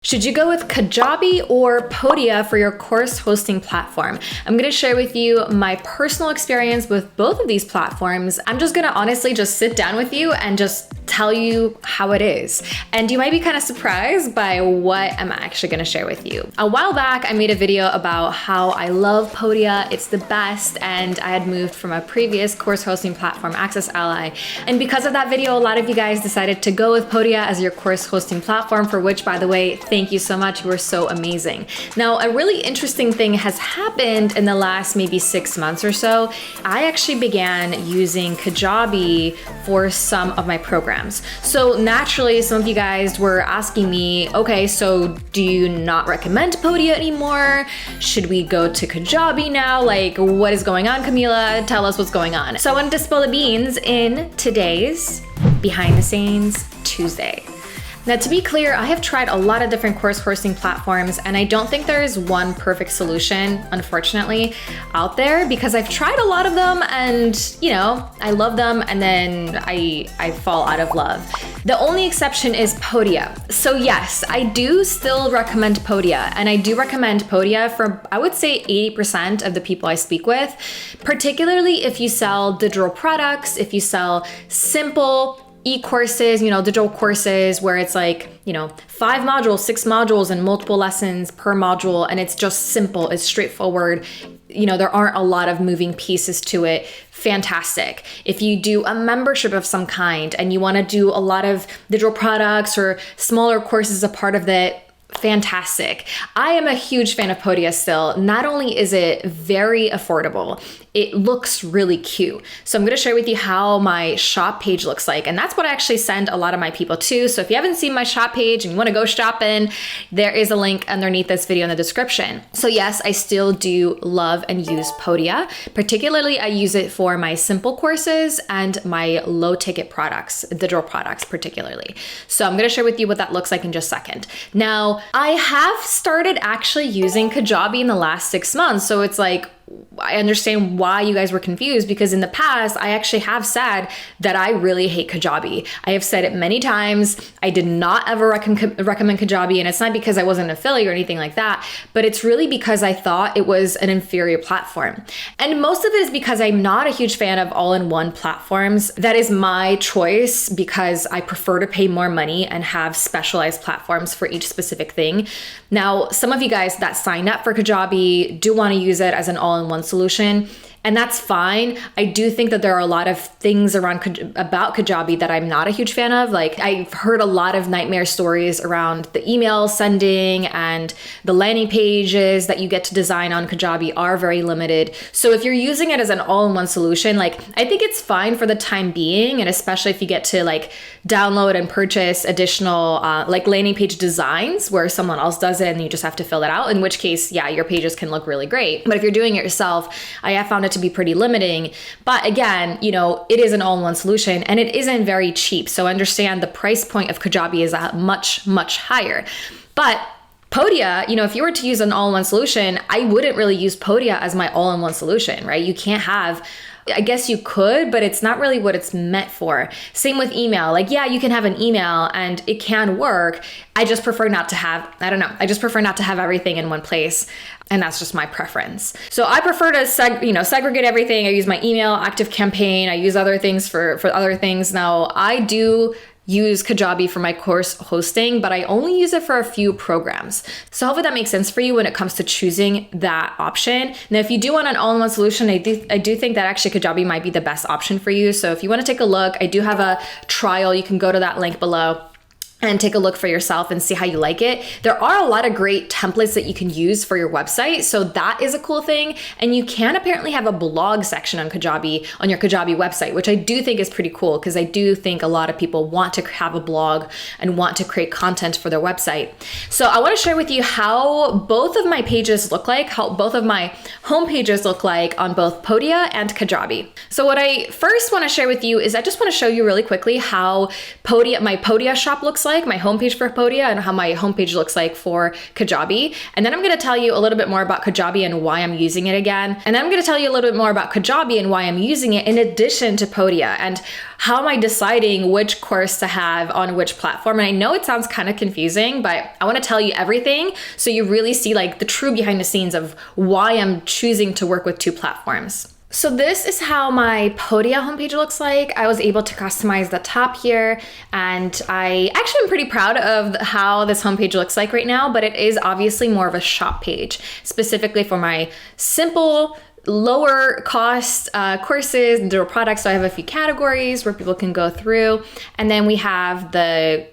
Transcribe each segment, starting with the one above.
Should you go with Kajabi or Podia for your course hosting platform? I'm going to share with you my personal experience with both of these platforms. I'm just going to honestly just sit down with you and just tell you how it is. And you might be kind of surprised by what I'm actually going to share with you. A while back, I made a video about how I love Podia. It's the best. And I had moved from a previous course hosting platform, Access Ally. And because of that video, a lot of you guys decided to go with Podia as your course hosting platform, for which, by the way, thank you so much. You were so amazing. Now, a really interesting thing has happened in the last maybe 6 months or so. I actually began using Kajabi for some of my programs. So naturally, some of you guys were asking me, okay, so do you not recommend Podia anymore? Should we go to Kajabi now? Like, what is going on, Camila? Tell us what's going on. So I wanted to spill the beans in today's Behind the Scenes Tuesday. Now, to be clear, I have tried a lot of different course hosting platforms, and I don't think there is one perfect solution, unfortunately, out there, because I've tried a lot of them and, you know, I love them and then I fall out of love. The only exception is Podia. So yes, I do still recommend Podia, and I do recommend Podia for, I would say, 80% of the people I speak with, particularly if you sell digital products, if you sell simple e-courses, digital courses where it's like, 5 modules, 6 modules and multiple lessons per module. And it's just simple, it's straightforward. There aren't a lot of moving pieces to it. Fantastic. If you do a membership of some kind and you want to do a lot of digital products or smaller courses as a part of that, fantastic. I am a huge fan of Podia still. Not only is it very affordable, it looks really cute. So I'm going to share with you how my shop page looks like. And that's what I actually send a lot of my people to. So if you haven't seen my shop page and you want to go shopping, there is a link underneath this video in the description. So yes, I still do love and use Podia. Particularly, I use it for my simple courses and my low ticket products, digital products particularly. So I'm going to share with you what that looks like in just a second. Now, I have started actually using Kajabi in the last 6 months. So it's like, I understand why you guys were confused, because in the past, I actually have said that I really hate Kajabi. I have said it many times. I did not ever recommend Kajabi, and it's not because I wasn't an affiliate or anything like that, but it's really because I thought it was an inferior platform. And most of it is because I'm not a huge fan of all-in-one platforms. That is my choice because I prefer to pay more money and have specialized platforms for each specific thing. Now, some of you guys that signed up for Kajabi do want to use it as an all-in-one solution, and that's fine. I do think that there are a lot of things about Kajabi that I'm not a huge fan of. Like, I've heard a lot of nightmare stories around the email sending, and the landing pages that you get to design on Kajabi are very limited. So if you're using it as an all-in-one solution, I think it's fine for the time being, and especially if you get to download and purchase additional landing page designs where someone else does it and you just have to fill it out, in which case, yeah, your pages can look really great. But if you're doing it yourself, I have found it to be pretty limiting. But again, it is an all-in-one solution and it isn't very cheap. So understand the price point of Kajabi is much, much higher. But Podia, if you were to use an all-in-one solution, I wouldn't really use Podia as my all-in-one solution, right? You can't have, I guess you could, but it's not really what it's meant for. Same with email. Yeah, you can have an email and it can work. I just prefer not to have, I just prefer not to have everything in one place. And that's just my preference. So I prefer to segregate everything. I use my email, ActiveCampaign. I use other things for other things. Now, I do use Kajabi for my course hosting, but I only use it for a few programs. So hopefully that makes sense for you when it comes to choosing that option. Now, if you do want an all-in-one solution, I do think that actually Kajabi might be the best option for you. So if you want to take a look, I do have a trial. You can go to that link below and take a look for yourself and see how you like it. There are a lot of great templates that you can use for your website. So that is a cool thing. And you can apparently have a blog section on Kajabi, on your Kajabi website, which I do think is pretty cool, because I do think a lot of people want to have a blog and want to create content for their website. So I want to share with you how both of my pages look like, how both of my home pages look like on both Podia and Kajabi. So what I first want to share with you is I just want to show you really quickly how my Podia shop looks like like, my homepage for Podia, and how my homepage looks like for Kajabi. And then I'm gonna tell you a little bit more about Kajabi and why I'm using it again. And then I'm gonna tell you a little bit more about Kajabi and why I'm using it in addition to Podia, and how am I deciding which course to have on which platform. And I know it sounds kind of confusing, but I wanna tell you everything so you really see like the true behind the scenes of why I'm choosing to work with two platforms. So this is how my Podia homepage looks like. I was able to customize the top here, and I actually am pretty proud of how this homepage looks like right now, but it is obviously more of a shop page, specifically for my simple, lower cost courses and digital products. So I have a few categories where people can go through, and then we have the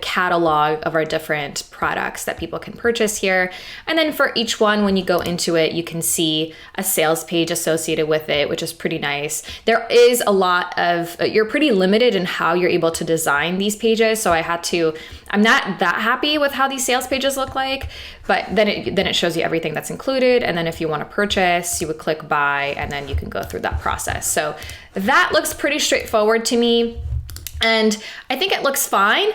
catalog of our different products that people can purchase here. And then for each one, when you go into it, you can see a sales page associated with it, which is pretty nice. There is a lot of, you're pretty limited in how you're able to design these pages. So I'm not that happy with how these sales pages look like, but then it shows you everything that's included. And then if you want to purchase, you would click buy, and then you can go through that process. So that looks pretty straightforward to me, and I think it looks fine.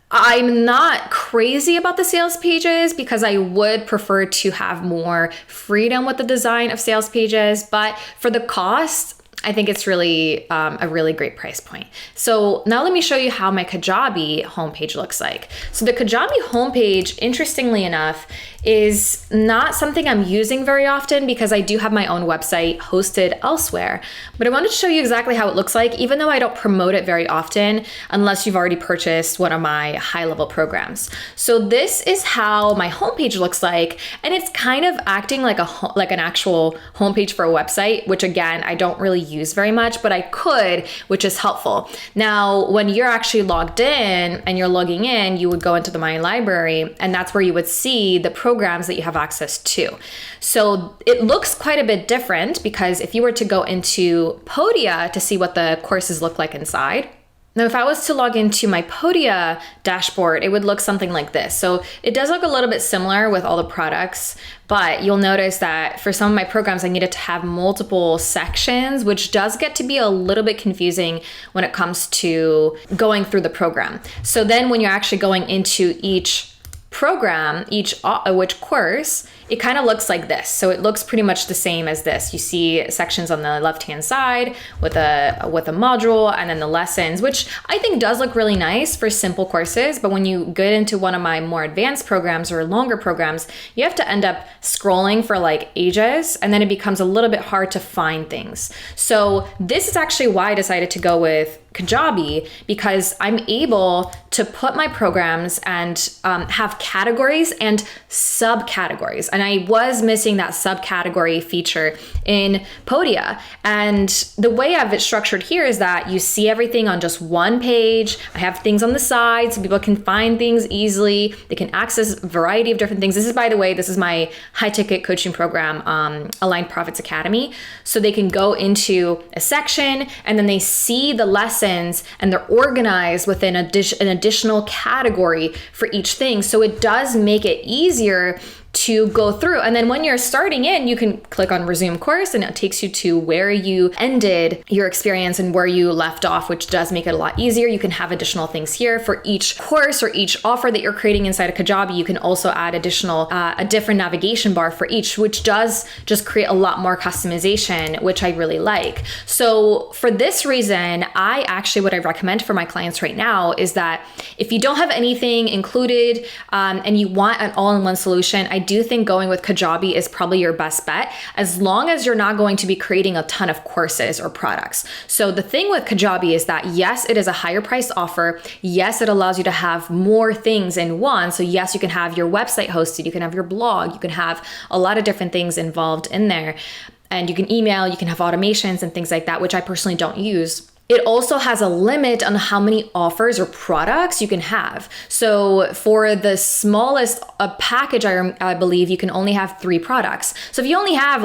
I'm not crazy about the sales pages because I would prefer to have more freedom with the design of sales pages, but for the cost, I think it's really a really great price point. So now let me show you how my Kajabi homepage looks like. So the Kajabi homepage, interestingly enough, is not something I'm using very often because I do have my own website hosted elsewhere. But I wanted to show you exactly how it looks like, even though I don't promote it very often unless you've already purchased one of my high-level programs. So this is how my homepage looks like, and it's kind of acting like an actual homepage for a website, which again, I don't really use very much, but I could, which is helpful. Now, when you're actually logged in and you're logging in, you would go into the My Library, and that's where you would see the programs that you have access to. So it looks quite a bit different because if you were to go into Podia to see what the courses look like inside, now, if I was to log into my Podia dashboard, it would look something like this. So it does look a little bit similar with all the products, but you'll notice that for some of my programs, I needed to have multiple sections, which does get to be a little bit confusing when it comes to going through the program. So then when you're actually going into each program, which course, it kind of looks like this. So it looks pretty much the same as this. You see sections on the left-hand side with a module, and then the lessons, which I think does look really nice for simple courses. But when you get into one of my more advanced programs or longer programs, you have to end up scrolling for like ages, and then it becomes a little bit hard to find things. So this is actually why I decided to go with Kajabi, because I'm able to put my programs and have categories and subcategories. And I was missing that subcategory feature in Podia. And the way I have it structured here is that you see everything on just one page. I have things on the side so people can find things easily. They can access a variety of different things. This is, by the way, this is my high ticket coaching program, Aligned Profits Academy. So they can go into a section and then they see the lesson and they're organized within an additional category for each thing. So it does make it easier to go through. And then when you're starting in, you can click on resume course and it takes you to where you ended your experience and where you left off, which does make it a lot easier. You can have additional things here for each course or each offer that you're creating inside of Kajabi. You can also add a different navigation bar for each, which does just create a lot more customization, which I really like. So for this reason, what I recommend for my clients right now is that if you don't have anything included and you want an all-in-one solution, I do think going with Kajabi is probably your best bet, as long as you're not going to be creating a ton of courses or products. So the thing with Kajabi is that yes, it is a higher priced offer. Yes, it allows you to have more things in one. So yes, you can have your website hosted, you can have your blog, you can have a lot of different things involved in there. And you can email, you can have automations and things like that, which I personally don't use. It also has a limit on how many offers or products you can have. So for the smallest package, I believe you can only have 3 products. So if you only have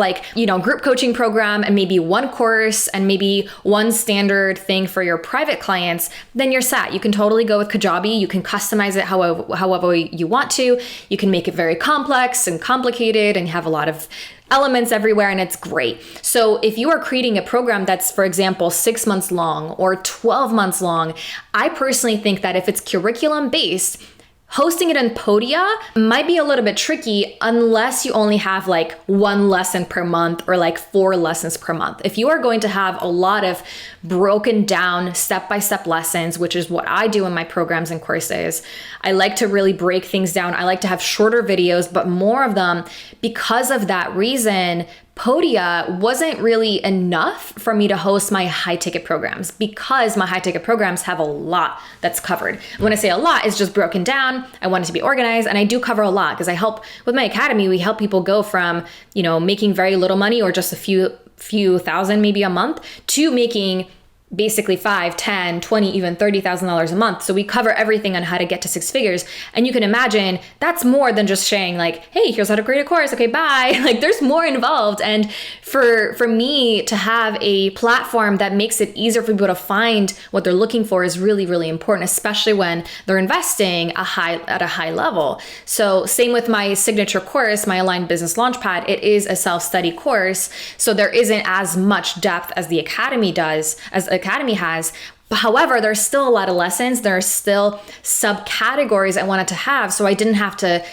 group coaching program and maybe one course and maybe one standard thing for your private clients, then you're set. You can totally go with Kajabi. You can customize it however you want to. You can make it very complex and complicated and have a lot of elements everywhere and it's great. So if you are creating a program that's, for example, 6 months long or 12 months long, I personally think that if it's curriculum based, hosting it in Podia might be a little bit tricky unless you only have like 1 lesson per month or like 4 lessons per month. If you are going to have a lot of broken down step-by-step lessons, which is what I do in my programs and courses, I like to really break things down. I like to have shorter videos, but more of them. Because of that reason, Podia wasn't really enough for me to host my high ticket programs because my high ticket programs have a lot that's covered. When I say a lot, it's just broken down. I want it to be organized, and I do cover a lot because I help with my academy. We help people go from, making very little money or just a few thousand maybe a month to making basically 5, 10, 20, even $30,000 a month. So we cover everything on how to get to 6 figures. And you can imagine that's more than just sharing like, hey, here's how to create a course. Okay, bye. Like there's more involved. And for me to have a platform that makes it easier for people to find what they're looking for is really, really important, especially when they're investing at a high level. So same with my signature course, my Aligned Business Launchpad, it is a self-study course. So there isn't as much depth as the Academy has. However, there's still a lot of lessons. There are still subcategories I wanted to have. So I didn't have to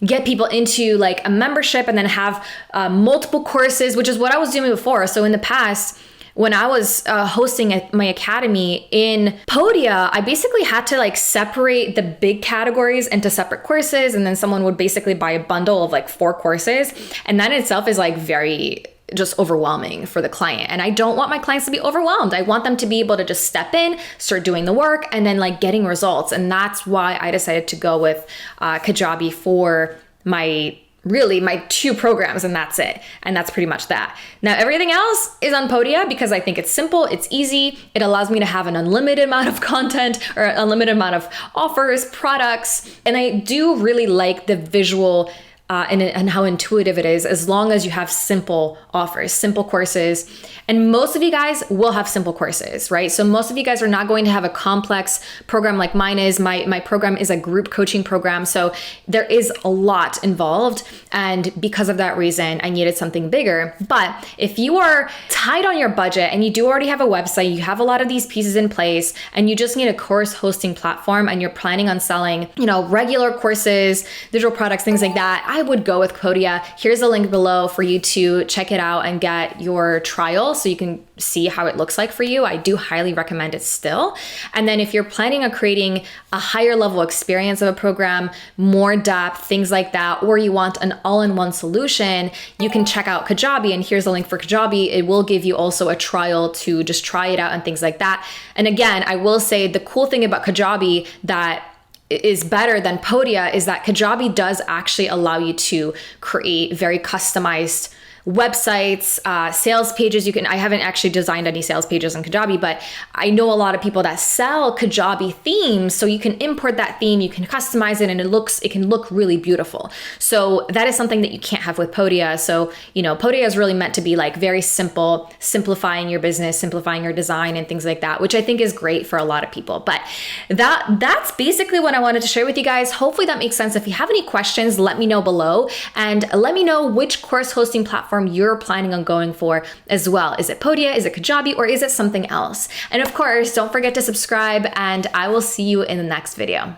get people into like a membership and then have multiple courses, which is what I was doing before. So in the past, when I was hosting my academy in Podia, I basically had to like separate the big categories into separate courses. And then someone would basically buy a bundle of like 4 courses. And that in itself is like very just overwhelming for the client. And I don't want my clients to be overwhelmed. I want them to be able to just step in, start doing the work, and then like getting results. And that's why I decided to go with Kajabi for my 2 programs, and that's it. And that's pretty much that. Now, everything else is on Podia because I think it's simple, it's easy. It allows me to have an unlimited amount of content or unlimited amount of offers, products. And I do really like the visual and how intuitive it is, as long as you have simple offers, simple courses. And most of you guys will have simple courses, right? So most of you guys are not going to have a complex program like mine is. My program is a group coaching program. So there is a lot involved. And because of that reason, I needed something bigger. But if you are tight on your budget and you do already have a website, you have a lot of these pieces in place, and you just need a course hosting platform, and you're planning on selling, regular courses, digital products, things like that, I would go with Podia. Here's a link below for you to check it out and get your trial so you can see how it looks like for you. I do highly recommend it still. And then if you're planning on creating a higher level experience of a program, more depth, things like that, or you want an all-in-one solution, you can check out Kajabi. And here's a link for Kajabi. It will give you also a trial to just try it out and things like that. And again, I will say the cool thing about Kajabi that is better than Podia is that Kajabi does actually allow you to create very customized websites, sales pages. I haven't actually designed any sales pages in Kajabi, but I know a lot of people that sell Kajabi themes. So you can import that theme, you can customize it, and it can look really beautiful. So that is something that you can't have with Podia. So, Podia is really meant to be like very simple, simplifying your business, simplifying your design and things like that, which I think is great for a lot of people. But that's basically what I wanted to share with you guys. Hopefully that makes sense. If you have any questions, let me know below, and let me know which course hosting platform you're planning on going for as well. Is it Podia? Is it Kajabi? Or is it something else? And of course, don't forget to subscribe, and I will see you in the next video.